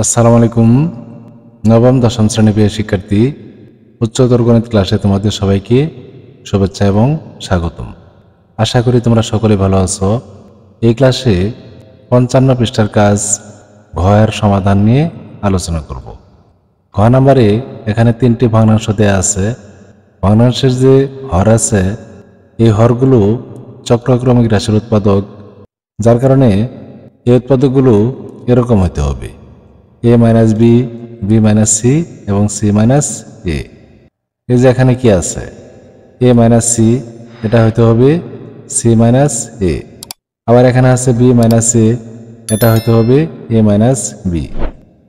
আসসালামু আলাইকুম। নবম দশম শ্রেণী প্রিয় শিক্ষার্থী, উচ্চতর গণিত ক্লাসে তোমাদের সবাইকে শুভেচ্ছা এবং স্বাগতম। আশা করি তোমরা সকলে ভালো আছো। এই ক্লাসে 55 পৃষ্ঠার কাজ ঘয়ের সমাধান নিয়ে আলোচনা করব। ঘ নম্বরে এখানে 3টি ভগ্নাংশ দেয়া আছে। ভগ্নাংশের যে হর আছে এই হরগুলো চক্রক্রমিক রাশির উৎপাদক, যার কারণে এই উৎপাদকগুলো এরকম হতে হবে: a minus b, b minus c এবং সি মাইনাস এ। এই যে এখানে কি আছে, a মাইনাস সি, এটা হইতে হবে সি মাইনাস এ। আবার এখানে আছে বি মাইনাস এ, এটা হইতে হবে এ মাইনাস বি।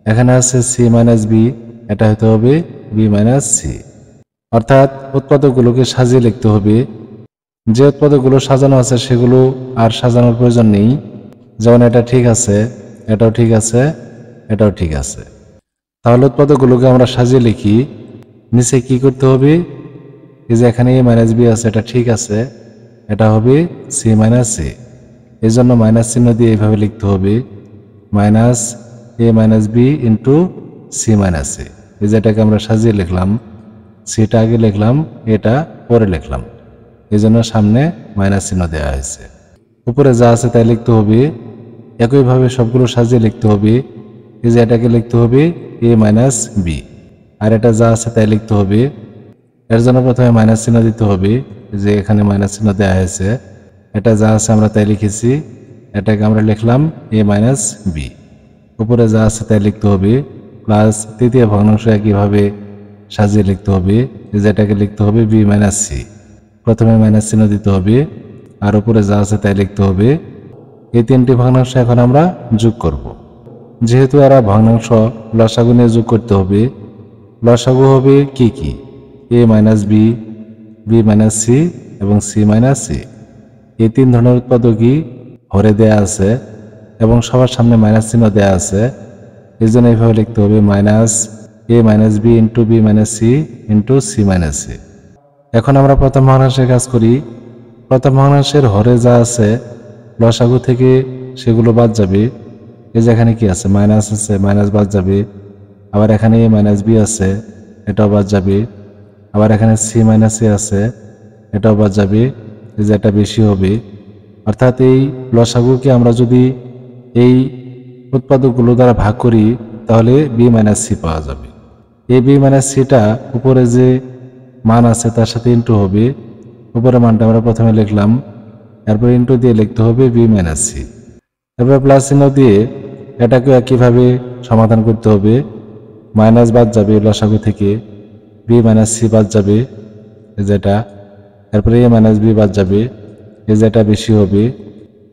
এখানে আছে সি মাইনাস বি, এটা হইতে হবে বি মাইনাস সি। অর্থাৎ উৎপাদকগুলোকে সাজিয়ে লিখতে হবে। যে উৎপাদকগুলো সাজানো আছে সেগুলো আর সাজানোর প্রয়োজন নেই। যেমন এটা ঠিক আছে, এটাও ঠিক আছে, এটাও ঠিক আছে। তাহলে উৎপাদকগুলোকে আমরা সাজিয়ে লিখি। নিচে কি করতে হবে, এই যে এখানে এ মাইনাস বি আছে, এটা ঠিক আছে, এটা হবে সি মাইনাস এ। এই জন্য মাইনাস চিহ্ন দিয়ে এইভাবে লিখতে হবে, minus a minus b into c minus a. এই যে এটাকে আমরা সাজিয়ে লিখলাম, সিটা আগে লিখলাম, এটা পরে লিখলাম, এই জন্য সামনে মাইনাস চিহ্ন দেওয়া হয়েছে। উপরে যা আছে তাই লিখতে হবে। একইভাবে সবগুলো সাজিয়ে লিখতে হবে। এই যে এটাকে লিখতে হবে এ মাইনাস বি, আর এটা যা আছে তাই লিখতে হবে। এর জন্য প্রথমে মাইনাস চিহ্ন দিতে হবে, যে এখানে মাইনাস চিহ্ন দেওয়া হয়েছে। এটা যা আছে আমরা তাই লিখেছি, এটাকে আমরা লিখলাম এ মাইনাস বি। উপরে যা আছে তাই লিখতে হবে, প্লাস তৃতীয় ভগ্নাংশ একইভাবে সাজিয়ে লিখতে হবে। যে এটাকে লিখতে হবে বি মাইনাস সি, প্রথমে মাইনাস চিহ্ন দিতে হবে, আর উপরে যা আছে তাই লিখতে হবে। এই 3টি ভগ্নাংশ এখন আমরা যোগ করব। যেহেতু এরা ভগ্নাংশ, লসাগু নিয়ে যোগ করতে হবে। লসাগু হবে কি কি, a minus b, b minus c এবং সি মাইনাস সি। এই 3 ধরনের উৎপাদকই হরে দেয়া আছে এবং সবার সামনে মাইনাস চিহ্ন দেয়া আছে। এই জন্য এইভাবে লিখতে হবে minus a minus b into b minus c into c minus c. এখন আমরা প্রথম ভগ্নাংশের কাজ করি। প্রথম ভগ্নাংশের হরে যা আছে লসাগু থেকে সেগুলো বাদ যাবে। এই যে এখানে কি আছে, মাইনাস আছে, মাইনাস বাদ যাবে। আবার এখানে এ মাইনাস বি আছে, এটাও বাদ যাবে। আবার এখানে সি মাইনাস এ আছে, এটাও বাদ যাবে। এই যে এটা বেশি হবে। অর্থাৎ এই লসাগুকে আমরা যদি এই উৎপাদকগুলো দ্বারা ভাগ করি তাহলে বি মাইনাস সি পাওয়া যাবে। এই বি মাইনাস সিটা উপরে যে মান আছে তার সাথে ইন্টু হবে। উপরে মানটা আমরা প্রথমে লিখলাম, এরপর ইন্টু দিয়ে লিখতে হবে বি মাইনাস সি। এরপর প্লাস চিহ্ন দিয়ে এটাকেও একইভাবে সমাধান করতে হবে। মাইনাস বাদ যাবে লসাগু থেকে, বি মাইনাস সি বাদ যাবে, এই যেটা। এরপরে এ মাইনাস বি বাদ যাবে, এই যেটা বেশি হবে।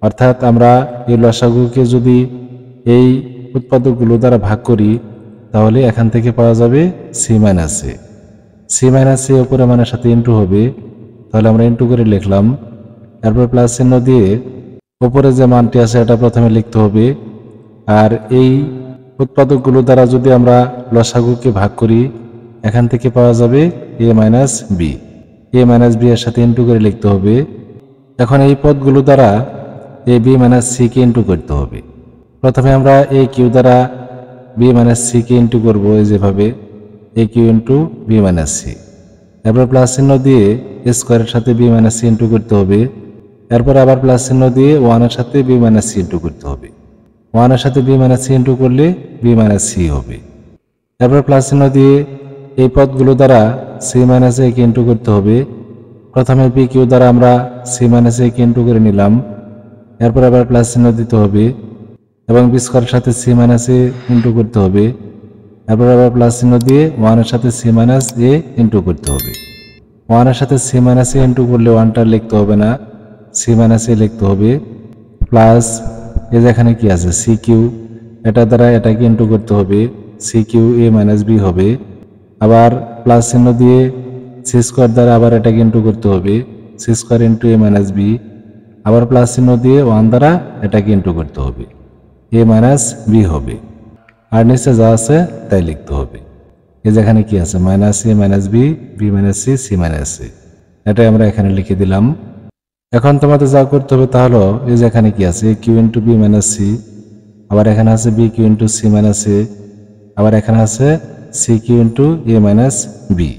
অর্থাৎ আমরা এই লসাগুকে যদি এই উৎপাদকগুলো দ্বারা ভাগ করি তাহলে এখান থেকে পাওয়া যাবে সি মাইনাস এ। সি মাইনাস এ উপরে মানের সাথে ইন্টু হবে, তাহলে আমরা ইন্টু করে লিখলাম। এরপর প্লাস চিহ্ন দিয়ে উপরে যে মানটি আছে এটা প্রথমে লিখতে হবে। আর এই উৎপাদকগুলো দ্বারা যদি আমরা লসাগুকে ভাগ করি এখান থেকে পাওয়া যাবে এ মাইনাস বি। এ মাইনাস বি এর সাথে ইন্টু করে লিখতে হবে। এখন এই পদগুলো দ্বারা এ বি মাইনাস সি কে ইন্টু করতে হবে। প্রথমে আমরা এ কিউ দ্বারা বি মাইনাস সি কে ইন্টু করবো, যেভাবে a cube into b minus c. এরপর প্লাস চিহ্ন দিয়ে স্কোয়ারের সাথে বি মাইনাস সি ইন্টু করতে হবে। এরপর আবার প্লাস চিহ্ন দিয়ে ওয়ানের সাথে বি মাইনাস সি ইন্টু করতে হবে। ওয়ানের সাথে বি মাইনাস সি ইন্টু করলে বি মাইনাস সি হবে। এরপর প্লাস চিহ্ন দিয়ে এই পদগুলো দ্বারা সি মাইনাস এ কে ইন্টু করতে হবে। প্রথমে পি কিউ দ্বারা আমরা সি মাইনাস এ কে ইন্টু করে নিলাম। এরপর আবার প্লাস চিহ্ন দিতে হবে এবং বি স্কোয়ারের সাথে সি মাইনাস এ ইন্টু করতে হবে। এরপর আবার প্লাস চিহ্ন দিয়ে ওয়ানের সাথে সি মাইনাস এ ইন্টু করতে হবে। ওয়ানের সাথে সি মাইনাস এ ইন্টু করলে ওয়ানটা লিখতে হবে না, সি মাইনাস এ লিখতে হবে। প্লাস এই যে এখানে কি আছে সি কিউ, এটা দ্বারা এটাকে ইন্টু করতে হবে, সি কিউ এ মাইনাস বি হবে। আবার প্লাস চিহ্ন দিয়ে সি স্কোয়ার দ্বারা আবার এটাকে ইন্টু করতে হবে, C square into a minus B. আবার প্লাস চিহ্ন দিয়ে ওয়ান দ্বারা এটাকে ইন্টু করতে হবে, এ মাইনাস বি হবে। আর নিচে যা আছে তাই লিখতে হবে। এই যে এখানে কি আছে, minus a minus b, b minus c, c minus c. এটাই আমরা এখানে লিখে দিলাম। এখন তোমাদের যা করতে হবে তাহলে এই যে এখানে কি আছে, a cube into b minus c. আবার এখানে আছে b cube into c minus a. আবার এখানে আছে c cube into a minus b.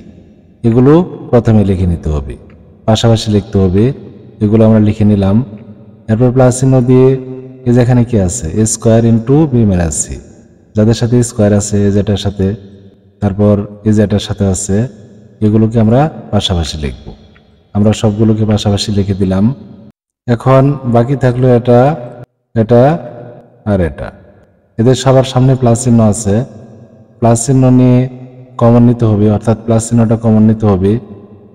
এগুলো প্রথমে লিখে নিতে হবে, পাশাপাশি লিখতে হবে। এগুলো আমরা লিখে নিলাম। এরপর প্লাস চিহ্ন দিয়ে এই যে এখানে কি আছে a square into b minus c, যাদের সাথে স্কোয়ার আছে এ যেটার সাথে, তারপর এ যেটার সাথে আছে, এগুলোকে আমরা পাশাপাশি লিখব। আমরা সবগুলোকে পাশাপাশি লিখে দিলাম। এখন বাকি থাকলো এটা, এটা আর এটা। এদের সবার সামনে প্লাস চিহ্ন আছে, প্লাস চিহ্ন নিয়ে কমন নিতে হবে, অর্থাৎ প্লাস চিহ্নটা কমন নিতে হবে।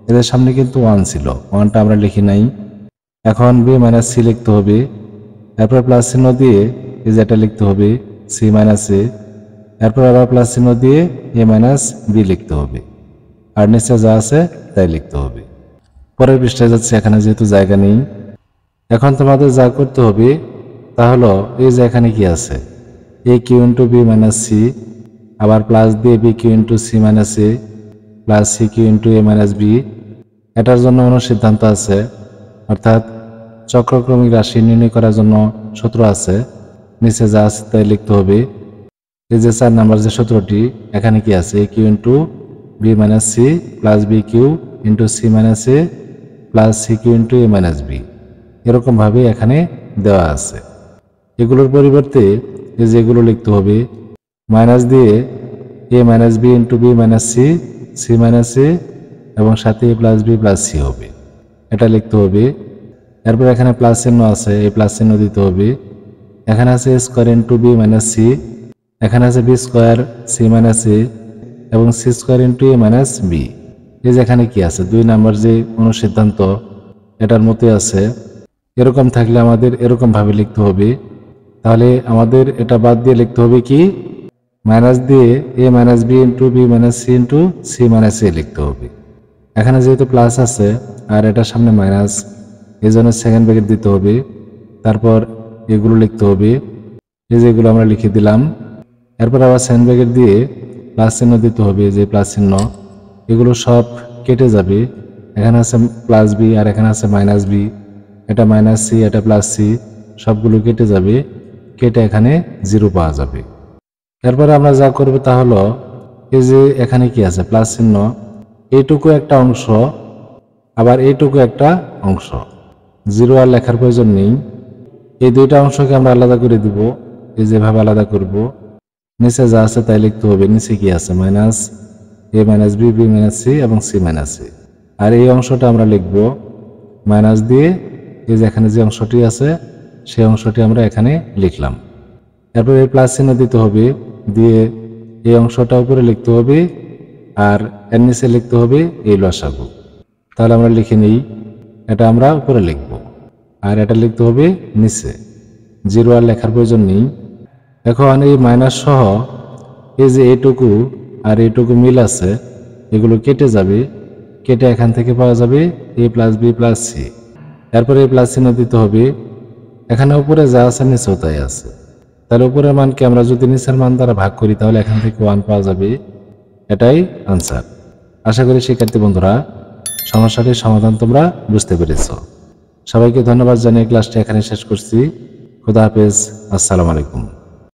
এদের সামনে কিন্তু 1 ছিল, 1টা আমরা লিখি নাই। এখন বি মাইনাস সি লিখতে হবে। এরপর প্লাস চিহ্ন দিয়ে এই যেটা লিখতে হবে সি মাইনাস এ। এরপর আবার প্লাস চিহ্ন দিয়ে এ মাইনাস বি লিখতে হবে, আর নিচে যা আছে তাই লিখতে হবে। পরের পৃষ্ঠায় যাচ্ছে, এখানে যেহেতু জায়গা নেই। এখন তোমাদের যা করতে হবে তা হলো এই যে এখানে কি আছে a cube into b minus c, আবার প্লাস দিয়ে b cube into c minus a plus c cube into a minus b. এটার জন্য কোনো সিদ্ধান্ত আছে, অর্থাৎ চক্রক্রমিক রাশি নির্ণয় করার জন্য সূত্র আছে। নিচে যা আছে তাই লিখতে হবে। এই যে 4 নাম্বার যে সূত্রটি, এখানে কি আছে a cube into b minus c plus b cube into c minus a plus c cube into a minus b, এরকমভাবে এখানে দেওয়া আছে। এগুলোর পরিবর্তে এই যেগুলো লিখতে হবে মাইনাস দিয়ে a minus b into b minus c, c minus a এবং সাথে a plus b plus c হবে, এটা লিখতে হবে। এরপর এখানে প্লাস চিহ্ন আছে, এই প্লাস চিহ্ন দিতে হবে। এখানে আছে a square into b minus c, এখানে আছে b square c minus a এবং c square into a minus b. এই যে এখানে কি আছে 2 নাম্বার যে অনুসিদ্ধান্ত, এটার মতোই আছে। এরকম থাকলে আমাদের এরকম ভাবে লিখতে হবে। তাহলে আমাদের এটা বাদ দিয়ে লিখতে হবে কি মাইনাস দিয়ে a minus b into b minus c into c minus a লিখতে হবে। এখানে যেহেতু প্লাস আছে আর এটার সামনে মাইনাস, এই জন্য সেকেন্ড ব্র্যাকেট দিতে হবে। তারপর এগুলো লিখতে হবে, এই যেগুলো আমরা লিখে দিলাম। এরপর আবার সেকেন্ড ব্র্যাকেট দিয়ে প্লাস চিহ্ন দিতে হবে, যে প্লাস চিহ্ন, এগুলো সব কেটে যাবে। এখানে আছে প্লাস বি আর এখানে আছে মাইনাস বি, এটা মাইনাস সি এটা প্লাস সি, সবগুলো কেটে যাবে, কেটে এখানে 0 পাওয়া যাবে। এরপরে আমরা যা করব তা হলো এই যে এখানে কি আছে প্লাস চিহ্ন, এইটুকু একটা অংশ আবার এইটুকু একটা অংশ, 0 আর লেখার প্রয়োজন নেই। এই দুইটা অংশকে আমরা আলাদা করে দিব, এই যেভাবে আলাদা করব। নিচে যা আছে তাই লিখতে হবে। নিচে কি আছে minus a minus b b minus c এবং সি মাইনাস সি, আর এই অংশটা আমরা লিখব মাইনাস দিয়ে এই যে এখানে যে অংশটি আছে সেই অংশটি আমরা এখানে লিখলাম। এরপর এই প্লাস চিহ্ন দিতে হবে, দিয়ে এই অংশটা উপরে লিখতে হবে আর এর নিচে লিখতে হবে এই লসাগু। তাহলে আমরা লিখে নিই, এটা আমরা উপরে লিখব আর এটা লিখতে হবে নিচে, 0 আর লেখার প্রয়োজন নেই। এখন এই মাইনাস সহ এই যে এইটুকু আর এইটুকু মিল আছে, এগুলো কেটে যাবে, কেটে এখান থেকে পাওয়া যাবে এ প্লাস বি প্লাস সি। এরপরে এই প্লাস চিহ্ন দিতে হবে। এখানে উপরে যা আছে নিচেও তাই আছে, তাহলে উপরের মানকে আমরা যদি নিচের মান দ্বারা ভাগ করি তাহলে এখান থেকে 1 পাওয়া যাবে। এটাই আনসার। আশা করি শিক্ষার্থী বন্ধুরা সমস্যাটির সমাধান তোমরা বুঝতে পেরেছ। সবাইকে ধন্যবাদ জানিয়ে ক্লাসটি এখানে শেষ করছি। খুদা হাফেজ, আসসালামু আলাইকুম।